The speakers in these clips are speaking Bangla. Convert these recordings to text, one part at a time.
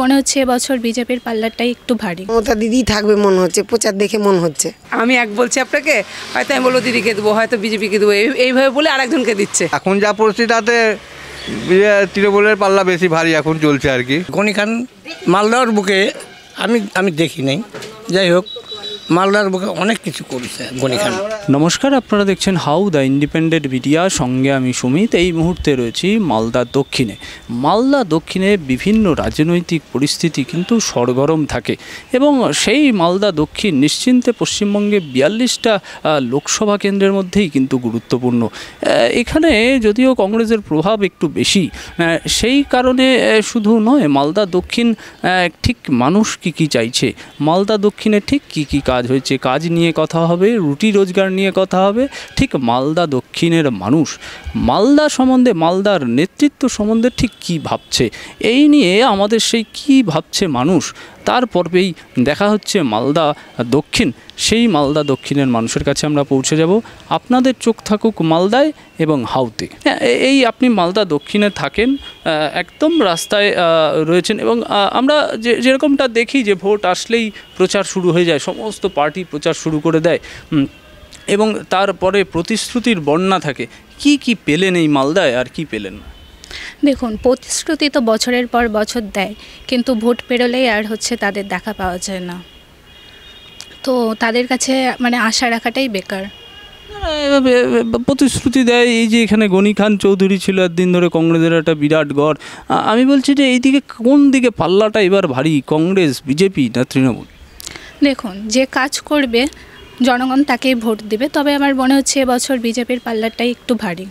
মনে হচ্ছে এবছর বিজেপির পাল্লাটাই একটু ভারী। মমতা দিদি থাকবে মনে হচ্ছে, প্রচার দেখে মনে হচ্ছে। আমি এক বলছি আপনাকে, হয়তো আমি বলবো দিদিকে দেবো, হয়তো বিজেপিকে দেবো, এইভাবে বলে আরেকজনকে দিচ্ছে। এখন যা পরিস্থিতি তাতে তৃণমূলের পাল্লা বেশি ভারী এখন চলছে আর কি। গনি খান মালদার বুকে আমি দেখি নাই, যাই হোক মালদার বুকে অনেক কিছু করেছে গনি খান। নমস্কার, আপনারা দেখছেন হাউ দ্য ইন্ডিপেন্ডেন্ট মিডিয়া, সঙ্গে আমি সুমিত। এই মুহূর্তে রয়েছি মালদা দক্ষিণে। মালদা দক্ষিণে বিভিন্ন রাজনৈতিক পরিস্থিতি কিন্তু সরগরম থাকে এবং সেই মালদা দক্ষিণ নিশ্চিন্তে পশ্চিমবঙ্গে 42টা লোকসভা কেন্দ্রের মধ্যেই কিন্তু গুরুত্বপূর্ণ। এখানে যদিও কংগ্রেসের প্রভাব একটু বেশি, সেই কারণে শুধু নয়, মালদা দক্ষিণ ঠিক মানুষ কী চাইছে, মালদা দক্ষিণে ঠিক কী কাজ হয়েছে, কাজ নিয়ে কথা হবে, রুটি রোজগার নিয়ে কথা হবে। ঠিক মালদা দক্ষিণের মানুষ মালদা সম্বন্ধে, মালদার নেতৃত্ব সম্বন্ধে ঠিক কী ভাবছে, এই নিয়ে আমাদের সেই কী ভাবছে মানুষ তার পর্বেই দেখা হচ্ছে মালদা দক্ষিণ। সেই মালদা দক্ষিণের মানুষের কাছে আমরা পৌঁছে যাব। আপনাদের চোখ থাকুক মালদায় এবং হাউতে। এই আপনি মালদা দক্ষিণে থাকেন, একদম রাস্তায় রয়েছেন এবং আমরা যেরকমটা দেখি যে ভোট আসলেই প্রচার শুরু হয়ে যায়, সমস্ত পার্টি প্রচার শুরু করে দেয় এবং তারপরে প্রতিশ্রুতির বন্যা থাকে। কি পেলেন এই মালদায় আর কি পেলেন? দেখুন, প্রতিশ্রুতি তো বছরের পর বছর দেয়, কিন্তু ভোট পেরোলেই আর তাদের দেখা পাওয়া যায় না। তো তাদের কাছে আশা রাখাটাই বেকার। প্রতিশ্রুতি দেয়, এই যে এখানে গনি খান চৌধুরী ছিল একদিন ধরে, কংগ্রেসের একটা বিরাট গড়। আমি বলছি যে এইদিকে কোন দিকে পাল্লাটা এবার ভারী, কংগ্রেস, বিজেপি না তৃণমূল? দেখুন, যে কাজ করবে জনগণ তাকেই ভোট দেবে, তবে আমার মনে হচ্ছে এবছর বিজেপির পাল্লাটাই একটু ভারী।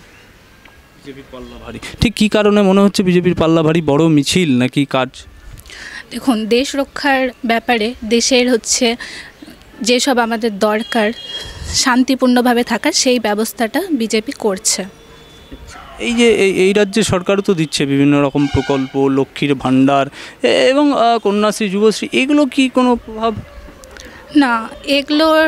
বিজেপির পাল্লা ভারী ঠিক কী কারণে মনে হচ্ছে বিজেপির পাল্লা ভারী? বড় মিছিল নাকি কাজ? দেখুন, দেশ রক্ষার ব্যাপারে দেশের যেসব আমাদের দরকার শান্তিপূর্ণভাবে থাকার, সেই ব্যবস্থাটা বিজেপি করছে। এই যে এই রাজ্যে সরকারও তো দিচ্ছে বিভিন্ন রকম প্রকল্প, লক্ষ্মীর ভাণ্ডার এবং কন্যাশ্রী, যুবশ্রী, এগুলো কি কোনো প্রভাব? না, এগুলোর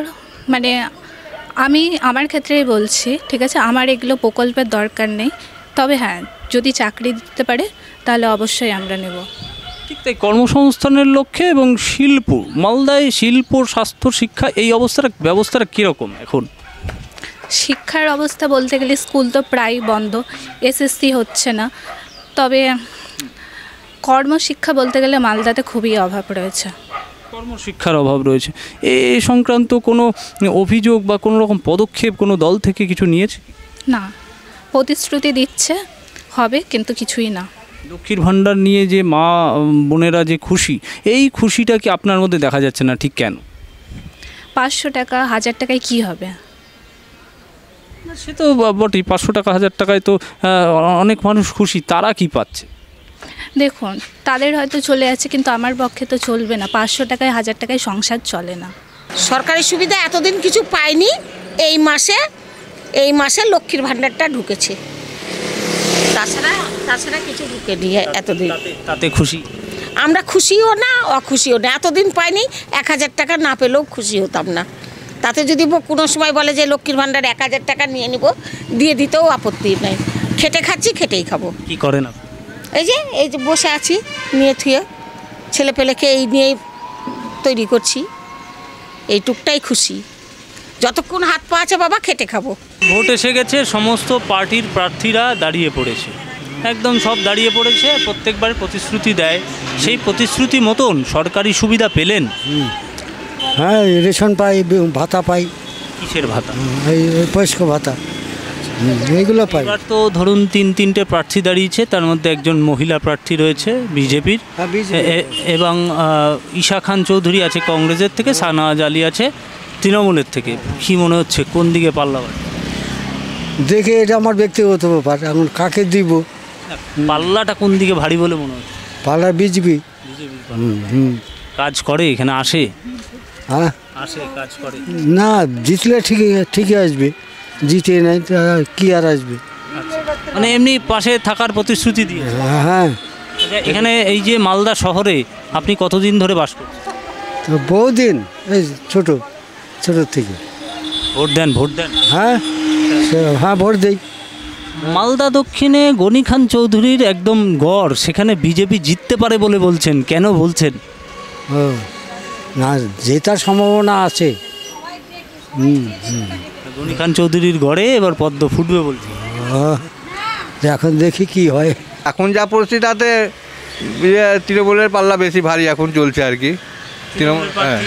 আমি আমার ক্ষেত্রেই বলছি, ঠিক আছে, আমার এগুলো প্রকল্পের দরকার নেই। তবে হ্যাঁ, যদি চাকরি দিতে পারে তাহলে অবশ্যই আমরা নেব। ঠিক তাই, কর্মসংস্থানের লক্ষ্যে এবং শিল্প, মালদায় শিল্প, স্বাস্থ্য, শিক্ষা, এই ব্যবস্থাটা কীরকম এখন? শিক্ষার অবস্থা বলতে গেলে স্কুল তো প্রায় বন্ধ, এসএসসি হচ্ছে না। তবে কর্মশিক্ষা বলতে গেলে মালদাতে খুবই অভাব রয়েছে, কর্মশিক্ষার অভাব রয়েছে। এ সংক্রান্ত কোনো অভিযোগ বা কোনো রকম পদক্ষেপ কোনো দল থেকে কিছু নিয়েছে? না, প্রতিশ্রুতি দিচ্ছে হবে, কিন্তু কিছুই না। লক্ষ্মীর ভাণ্ডার নিয়ে যে মা বোনেরা যে খুশি, এই খুশিটা কি আপনার মধ্যে দেখা যাচ্ছে না? ঠিক কেন? 500 টাকা 1000 টাকায় কি হবে? সে তো বটেই, 500 টাকা 1000 টাকায় তো অনেক মানুষ খুশি। তারা কি পাচ্ছে? দেখুন, তাদের হয়তো চলে যাচ্ছে, কিন্তু আমার পক্ষে তো চলবে না। 500 টাকায় 1000 টাকায় সংসার চলে না। সরকারি সুবিধা এতদিন কিছু পাইনি, এই মাসে লক্ষ্মীর ভাণ্ডারটা ঢুকেছে, তাছাড়া কিছু ঢুকেনি এতদিন। তাতে খুশি? আমরা খুশিও না অখুশিও না। এতদিন পাইনি, 1000 টাকা না পেলেও খুশি হতাম না। তাতে যদি কোনো সময় বলে যে লক্ষ্মীর ভাণ্ডার 1000 টাকা নিয়ে নিব, দিয়ে দিতেও আপত্তি নেই। খেটে খাচ্ছি, খেটেই খাবো। কি করেন আপনি? এই যে বসে আছি নিয়ে থুয়ে, ছেলে পেলেকে এই নিয়েই তৈরি করছি, এইটুকটাই খুশি। যতক্ষণ হাত পা আছে বাবা, খেটে খাবো। ভোট এসে গেছে, সমস্ত পার্টির প্রার্থীরা দাঁড়িয়ে পড়েছে, একদম সব দাঁড়িয়ে পড়েছে। প্রত্যেকবার প্রতিশ্রুতি দেয়, সেই প্রতিশ্রুতি মতন সরকারি সুবিধা পেলেন? হ্যাঁ, রেশন পাই, ভাতা পাই। কিসের ভাতা? এই বয়স্ক ভাতা, এইগুলো পাই। এবার তো ধরুন 3টে প্রার্থী দাঁড়িয়েছে, তার মধ্যে একজন মহিলা প্রার্থী রয়েছে বিজেপির, এবং ঈশা খান চৌধুরী আছে কংগ্রেসের থেকে, শাহনওয়াজ আলী আছে তৃণমূলের থেকে। কী মনে হচ্ছে কোন দিকে পাল্লা ভারী? দেখে এটা আমার ব্যক্তিগত ব্যাপার, এখন কাকে দিব। পাল্লাটা কোন দিকে ভারী বলে মনে হচ্ছে? পাল্লা বিজেপি। কাজ করে এখানে, আসে? হ্যাঁ, আসে, কাজ করে। না, জিতলে ঠিকই আসবে, জিতে নাই কি আর আসবে। এমনি পাশে থাকার প্রতিশ্রুতি দিয়ে। হ্যাঁ। এখানে এই যে মালদা শহরে আপনি কতদিন ধরে বাস করছেন? বহুদিন, এই ছোট থেকে। ভোট দেন? হ্যাঁ, ভোট দেই। মালদা দক্ষিণে গনি খান চৌধুরীর একদম গড়, সেখানে বিজেপি জিততে পারে বলে বলছেন, কেন বলছেন? ও না, জেতার সম্ভাবনা আছে। গনি খান চৌধুরীর গড়ে এবার পদ্ম ফুটবে বলছে। এখন দেখি কি হয়। এখন যা পরিস্থিতি তাতে তৃণমূলের পাল্লা বেশি ভারী এখন চলছে আর কি। তৃণমূল, হ্যাঁ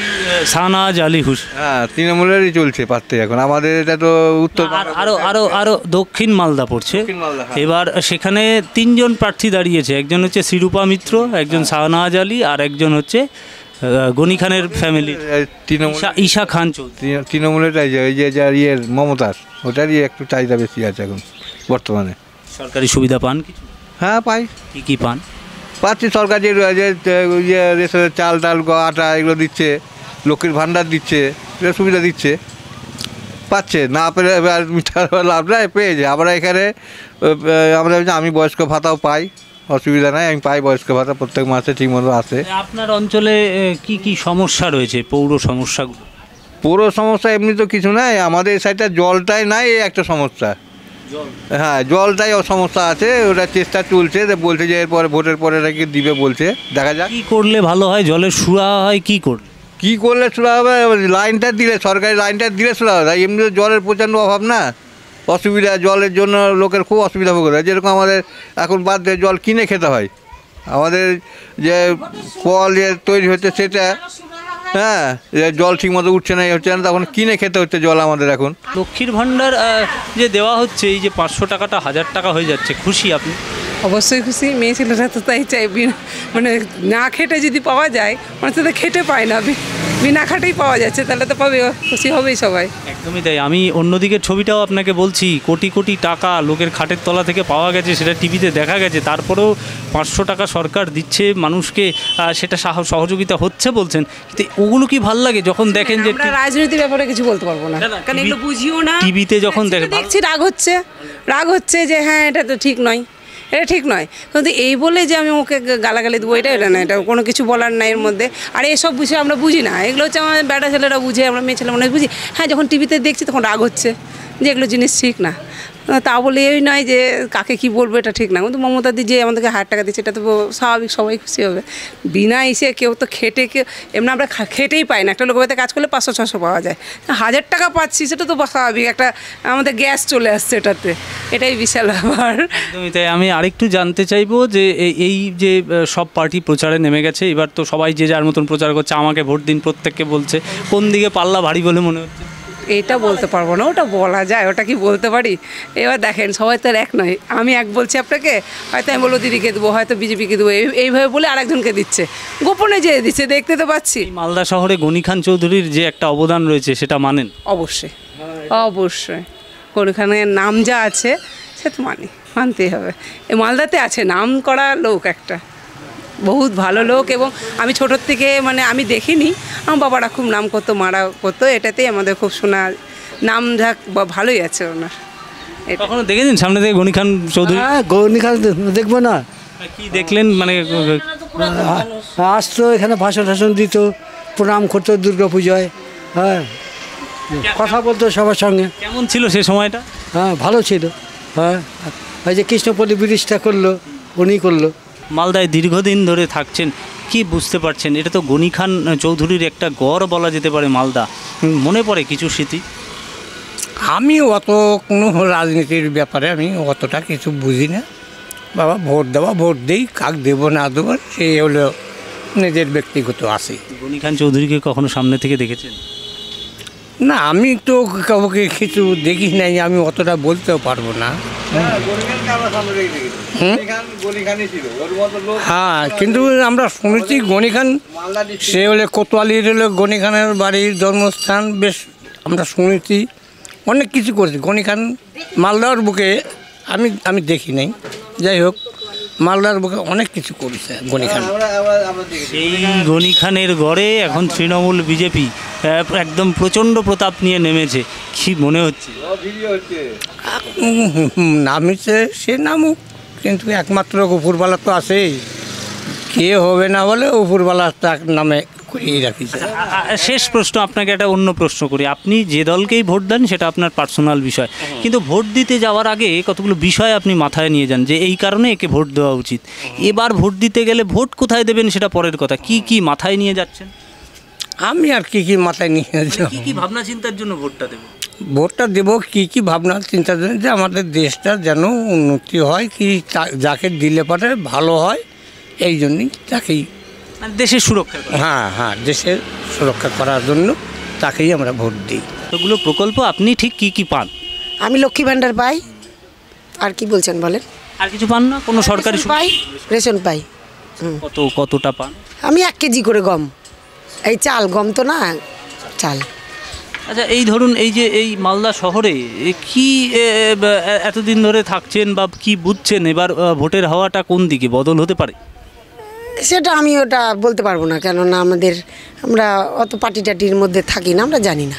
শাহনাজ আলী হুসেন, হ্যাঁ তৃণমূলেরই চলছে পারতে এখন। আমাদের এটা তো উত্তর আর আরো দক্ষিণ মালদা পড়ছে। দক্ষিণ মালদা, হ্যাঁ। এবার সেখানে 3 জন প্রার্থী দাঁড়িয়েছে, একজন হচ্ছে শিরূপা মিত্র, একজন শাহনাজ আলী, আর একজন হচ্ছে গনি খানের ফ্যামিলি তৃণমূল ঈশা খান চৌধুরী। তৃণমূলেরটাই যে ওই যে যার ইয়ের মমতার, ওটারই একটু চাহিদা বেশি আছে এখন বর্তমানে। সরকারি সুবিধা পান কিছু? হ্যাঁ পাই, কি পান? পাচ্ছি। সরকার যে ইয়ে রেশনের চাল ডাল আটা এগুলো দিচ্ছে, লক্ষ্মীর ভাণ্ডার দিচ্ছে, এগুলো সুবিধা দিচ্ছে, পাচ্ছে। না পেলে এবার মিটার লাভ নাই, পেয়েছে। আমরা এখানে আমি বয়স্ক ভাতাও পাই, অসুবিধা নাই, আমি পাই বয়স্ক ভাতা প্রত্যেক মাসে ঠিকমতো আসে। আপনার অঞ্চলে কি সমস্যা রয়েছে, পৌর সমস্যাগুলো? পুরো সমস্যা এমনি তো কিছু নাই, আমাদের সাইডটা জলটাই নাই, এই একটা সমস্যা। হ্যাঁ জলটাই সমস্যা আছে, ওটা চেষ্টা চলছে, বলছে যে এরপরে ভোটের পরে নাকি দিবে বলছে, দেখা যাক কি করলে ভালো হয়, জলের সুরাহা হয় কি করলে? কী করলে সুরা হবে, লাইনটা দিলে, সরকারি লাইনটা দিলে সুরা হবে। এমনি তো জলের প্রচণ্ড অভাব না, অসুবিধা, জলের জন্য লোকের খুব অসুবিধা ভোগ হয়। যেরকম আমাদের এখন বাদ দিয়ে জল কিনে খেতে হয়, আমাদের যে কল যে তৈরি হচ্ছে সেটা, হ্যাঁ জল ঠিক মতো উঠছে না, হচ্ছে না, তখন কিনে খেতে হচ্ছে জল আমাদের এখন। লক্ষ্মীর ভাণ্ডার যে দেওয়া হচ্ছে, এই যে 500 টাকাটা 1000 টাকা হয়ে যাচ্ছে, খুশি আপনি? অবশ্যই খুশি, মেয়ে ছেলেরা তো তাই চাই, মানে না খেটে যদি পাওয়া যায়, মানে তো খেটে পায় না, বিনা খাটেই পাওয়া যাচ্ছে, তাহলে তো পাবে, খুশি হবেই সবাই। একদমই তাই। আমি অন্যদিকের ছবিটাও আপনাকে বলছি, কোটি কোটি টাকা লোকের খাটের তলা থেকে পাওয়া গেছে, সেটা টিভিতে দেখা গেছে, তারপরেও 500 টাকা সরকার দিচ্ছে মানুষকে, সেটা সহযোগিতা হচ্ছে বলছেন, কিন্তু ওগুলো কি ভাল লাগে যখন দেখেন যে? আমরা রাজনীতির ব্যাপারে কিছু বলতে পারবো না, কারণ এগুলো বুঝিও না। টিভিতে যখন দেখছি রাগ হচ্ছে যে হ্যাঁ এটা তো ঠিক নয়, এটা ঠিক নয়, কিন্তু এই বলে যে আমি ওকে গালাগালি দেবো, এটা না, এটা কোনো কিছু বলার নাই এর মধ্যে। আর এইসব বিষয়ে আমরা বুঝি না, এগুলো হচ্ছে আমার বেটা ছেলেরা বুঝে, আমরা মেয়ে ছেলে মনে বুঝি। হ্যাঁ যখন টিভিতে দেখছি তখন রাগ হচ্ছে যে এগুলো জিনিস ঠিক না, তা বলে এই নয় যে কাকে কি বলবো এটা ঠিক না। কিন্তু মমতাদি যে আমাদেরকে 1000 টাকা দিচ্ছে, এটা তো স্বাভাবিক, সবাই খুশি হবে। বিনা এসে কেউ তো খেটে, এমনি আমরা খেটেই পাই না, একটা লোকের বাড়িতে কাজ করলে 500-600 পাওয়া যায়, 1000 টাকা পাচ্ছি, সেটা তো স্বাভাবিক, একটা আমাদের গ্যাস চলে আসছে এটাতে, এটাই বিশাল ব্যাপার। একদমই তাই। আমি আরেকটু জানতে চাইবো যে এই যে সব পার্টি প্রচারে নেমে গেছে, এবার তো সবাই যে যার মতন প্রচার করছে, আমাকে ভোট দিন প্রত্যেককে বলছে, কোন দিকে পাল্লা ভারী বলে মনে হচ্ছে? এটা বলতে পারবো না, ওটা বলা যায়, ওটা কি বলতে পারি? এবার দেখেন সবাই তো আর এক নয়, আমি এক বলছি আপনাকে, হয়তো আমি বলবো দিদিকে দেবো, হয়তো বিজেপিকে দেবো, এইভাবে বলে আরেকজনকে দিচ্ছে, গোপনে যে দিচ্ছে, দেখতে তো পাচ্ছি। মালদা শহরে গনি খান চৌধুরীর যে একটা অবদান রয়েছে, সেটা মানেন? অবশ্যই অবশ্যই, কোনখানে নাম যা আছে সে তো মানতেই হবে। এই মালদাতে আছে নাম করা লোক, একটা বহুত ভালো লোক, এবং আমি ছোটোর থেকে মানে আমি দেখিনি, আমার বাবারা খুব নাম করতো, মারা করতো, এটাতেই আমাদের খুব শোনা নাম ঝাক ভালোই আছে ওনার। কখনো দেখেছেন সামনে থেকে গনি খান চৌধুরী? হ্যাঁ গনি খান দেখবো না, কি দেখলেন? মানে আসতো এখানে, ভাষণ টাষণ দিত, প্রণাম করতো দুর্গা পুজোয়, হ্যাঁ কথা বলতো সবার সঙ্গে। কেমন ছিল সে সময়টা? হ্যাঁ ভালো ছিল, হ্যাঁ ওই যে কৃষ্ণপল্লী ব্রিজটা করলো, উনি করলো। মালদায় দীর্ঘদিন ধরে থাকছেন, কি বুঝতে পারছেন? এটা তো গনি খান চৌধুরীর একটা গড় বলা যেতে পারে মালদা, মনে পড়ে কিছু স্মৃতি? আমি অত কোনো রাজনীতির ব্যাপারে আমি অতটা কিছু বুঝি না বাবা, ভোট দেওয়া, ভোট দিই, কাক দেবো না দেবো সেই হলো নিজের ব্যক্তিগত আছে। গনি খান চৌধুরীকে কখনো সামনে থেকে দেখেছেন? না আমি তো কাউকে কিছু দেখি নাই, আমি অতটা বলতেও পারবো না। হ্যাঁ কিন্তু আমরা শুনেছি গনি খান, সে হলে কোতোয়ালির হলো গনি খানের বাড়ির জন্মস্থান, বেশ আমরা শুনেছি অনেক কিছু করেছি গনি খান। মালদার বুকে আমি দেখি নাই, যাই হোক মালদার বুকে অনেক কিছু করেছে গনি খান। এই গনি খানের গড়ে এখন তৃণমূল বিজেপি একদম প্রচণ্ড প্রতাপ নিয়ে নেমেছে, কি মনে হচ্ছে? নামিছে সে নামুক, কিন্তু একমাত্র উপরবালা তো আছেই, কে হবে না বলে উপরবালা তার নামে করিয়ে রাখি স্যার। শেষ প্রশ্ন, আপনাকে একটা অন্য প্রশ্ন করি। আপনি যে দলকেই ভোট দেন সেটা আপনার পার্সোনাল বিষয়, কিন্তু ভোট দিতে যাওয়ার আগে কতগুলো বিষয় আপনি মাথায় নিয়ে যান যে এই কারণে একে ভোট দেওয়া উচিত। এবার ভোট দিতে গেলে ভোট কোথায় দেবেন সেটা পরের কথা, কি কি মাথায় নিয়ে যাচ্ছেন? আমি আর কি মাথায় নিয়ে যাব, কি কি ভাবনা চিন্তার জন্য ভোটটা দেবো? ভোটটা দেবো কি ভাবনা চিন্তা করেন যে আমাদের দেশটা যেন উন্নতি হয়, কি যাকে দিলে পরে ভালো হয়, এই জন্যই তাকেই, মানে দেশের সুরক্ষা করা। হ্যাঁ দেশের সুরক্ষা করার জন্য তাকেই আমরা ভোট দিই। এগুলো প্রকল্প আপনি ঠিক কি কি পান? আমি লক্ষ্মী ভাণ্ডার পাই। আর কি বলছেন বলেন? আর কিছু পান না? কোনো সরকারি পাই, রেশন পাই। কতটা পান? আমি 1 কেজি করে গম, এই চাল, গম তো না, চাল। আচ্ছা, এই ধরুন এই যে এই মালদা শহরে কি এতদিন ধরে থাকছেন বা কি বুঝছেন, এবার ভোটের হাওয়াটা কোন দিকে বদল হতে পারে? সেটা আমি ওটা বলতে পারবো না, কেননা আমরা অত পার্টি টাটির মধ্যে থাকি না, আমরা জানি না।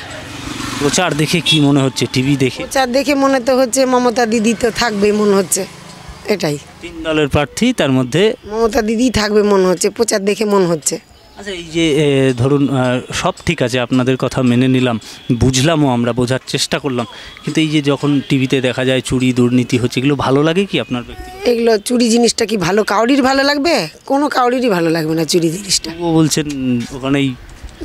প্রচার দেখে কি মনে হচ্ছে, টিভি দেখে? প্রচার দেখে মনে তো হচ্ছে মমতা দিদি তো থাকবে মনে হচ্ছে, এটাই। 3 দলের প্রার্থী, তার মধ্যে মমতা দিদি থাকবে মনে হচ্ছে, প্রচার দেখে মনে হচ্ছে। আচ্ছা, এই যে ধরুন সব ঠিক আছে, আপনাদের কথা মেনে নিলাম, বুঝলামও, আমরা বোঝার চেষ্টা করলাম, কিন্তু এই যে যখন টিভিতে দেখা যায় চুরি দুর্নীতি হচ্ছে, এগুলো ভালো লাগে কি আপনার ব্যক্তি? এগুলো চুরি জিনিসটা কি ভালো কাউরির ভালো লাগবে? কোনো কাউরিরই ভালো লাগবে না চুরি জিনিসটা। ও বলছেন ওখানেই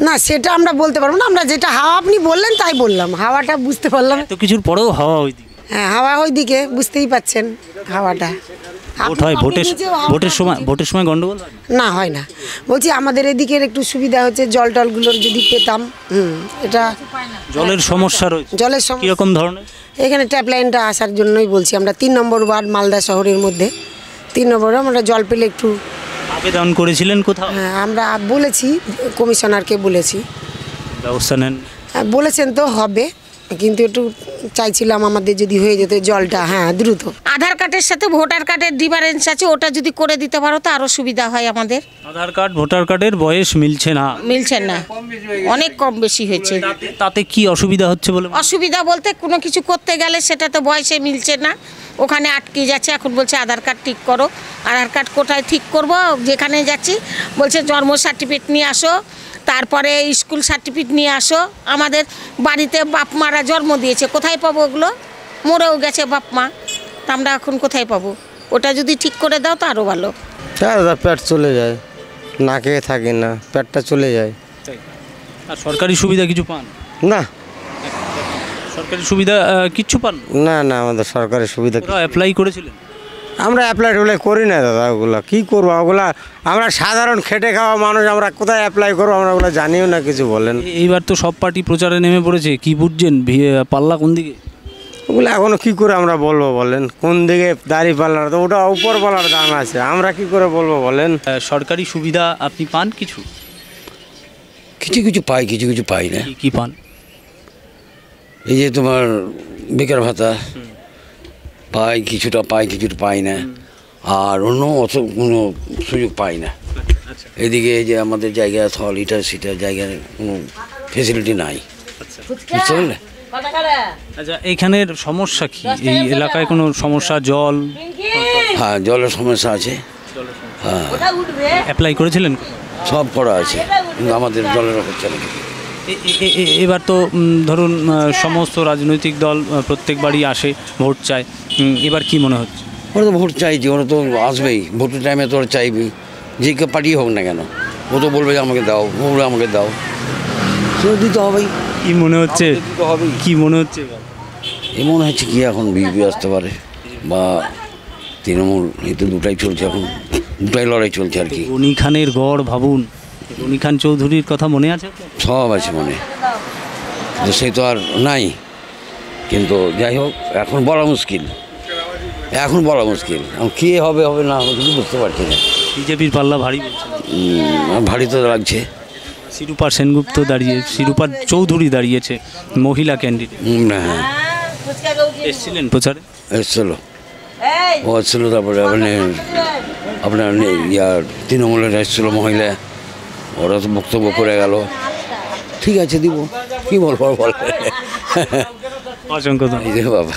না, সেটা আমরা বলতে পারবো না, আমরা যেটা হাওয়া আপনি বললেন তাই বললাম, হাওয়াটা বুঝতে পারলাম। তো কিছুর পরেও হাওয়া ওইদিকে। হ্যাঁ, হাওয়া ওইদিকে, বুঝতেই পাচ্ছেন হাওয়াটা। ভোট হয়, ভোটের সময় গন্ডগোল হয় না, হয় না। বলছি আমাদের এদিকের একটু সুবিধা হচ্ছে, জল টলগুলোর যদি পেতাম, এটা জলের সমস্যা রয়েছে। জলের সমস্যা কীরকম ধরনের? এখানে ট্যাপ লাইনটা আসার জন্যই বলছি, আমরা 3 নম্বর ওয়ার্ড মালদা শহরের মধ্যে 3 নম্বরে আমরা জল পেলে একটু। আবেদন করেছিলেন কোথাও? হ্যাঁ, আমরা বলেছি, কমিশনারকে বলেছি, ব্যবস্থা নেন? বলেছেন তো হবে, কিন্তু একটু চাইছিলাম আমাদের যদি হয়ে যেত জলটা, হ্যাঁ দ্রুত। আধার কার্ডের সাথে ভোটার কার্ডের ডিফারেন্স আছে, ওটা যদি করে দিতে পারো তো আরও সুবিধা হয় আমাদের। আধার কার্ড ভোটার কার্ডের বয়স মিলছে না, অনেক কম বেশি হয়েছে। তাতে কি অসুবিধা হচ্ছে বলে? অসুবিধা বলতে কোনো কিছু করতে গেলে সেটা তো বয়সে মিলছে না, ওখানে আটকে যাচ্ছে। এখন বলছে আধার কার্ড ঠিক করো, আধার কার্ড কোথায় ঠিক করব? যেখানে যাচ্ছি বলছে জন্ম সার্টিফিকেট নিয়ে আসো, তারপরে স্কুল সার্টিফিকেট নিয়ে আসো। আমাদের বাড়িতে বাপ মারা জন্ম দিয়েছে, কোথায় পাবো ওগুলো? মরেও গেছে বাপ মা, তা আমরা এখন কোথায় পাবো? ওটা যদি ঠিক করে দাও তো আরও ভালো। পেট চলে যায়, না খেয়ে থাকি না, পেটটা চলে যায়। আর সরকারি সুবিধা কিছু পান না? সরকারি সুবিধা কিচ্ছু পান না? না, আমাদের সরকারি সুবিধা অ্যাপ্লাই করেছিলেন? আমরা অ্যাপ্লাই করি না দাদা, ওগুলো কী করবো? ওগুলা আমরা সাধারণ খেটে খাওয়া মানুষ, আমরা কোথায় অ্যাপ্লাই করবো আমরা ওগুলো জানিও না, কিছু বলেন। এইবার তো সব পার্টি প্রচারে নেমে পড়েছে, কি বুঝছেন পাল্লা কোন দিকে? ওগুলো এখনও কী করে আমরা বলবো বলেন, কোন দিকে দাড়ি পাল্লার? তো ওটা উপর পাল্লার দাম আছে, আমরা কি করে বলবো বলেন? সরকারি সুবিধা আপনি পান কিছু? কিছু পাই, কিছু পাই না। কি পান? এই যে তোমার বেকার ভাতা পাই, কিছুটা পাই না, আর অন্য অত কোনো সুযোগ পাই না। এদিকে এই যে আমাদের জায়গা থল ইটা সেটা জায়গায় কোনো ফেসিলিটি নাই, বুঝতে পারলে? আচ্ছা, এইখানের সমস্যা কি? এই এলাকায় কোনো সমস্যা? জল? হ্যাঁ, জলের সমস্যা আছে। হ্যাঁ, অ্যাপ্লাই করেছিলেন? সব করা আছে, কিন্তু আমাদের জলের হচ্ছে না। এবার তো ধরুন সমস্ত রাজনৈতিক দল প্রত্যেক বাড়ি আসে, ভোট চায়, এবার কি মনে হচ্ছে? ওরা তো ভোট চাইছে, ওরা তো আসবেই, ভোটের টাইমে তো ওরা চাইবেই, যে কেউ পার্টি হোক না কেন, ও তো বলবে যে আমাকে দাও, বলবে আমাকে দাও, সেও দিতে হবেই। কি মনে হচ্ছে? কি মনে হচ্ছে? এ মনে হচ্ছে কি এখন বিজেপি আসতে পারে বা তৃণমূল, এই তো দুটাই চলছে এখন, দুটাই লড়াই চলছে আর কি। গনি খানের গড় ভাবুন, গনি খান চৌধুরীর কথা মনে আছে? সব আছে মনে, তো সে তো আর নাই, কিন্তু যাই হোক এখন বলা মুশকিল, এখন কে হবে না আমি কিছু বুঝতে পারছি না। বিজেপির পাল্লা ভারী ভারী তো লাগছে। শিরূপা সেনগুপ্ত শিরূপা চৌধুরী দাঁড়িয়েছে, মহিলা ক্যান্ডিডেট। হ্যাঁ, এসেছিলেন প্রচারে? এসছিল, ও এসছিল, তারপরে আপনার তৃণমূলের এসছিল মহিলা, ওরা তো বক্তব্য করে গেল, ঠিক আছে দিব, কি বলবো বল। অসংখ্য ধন্যবাদ বাবা।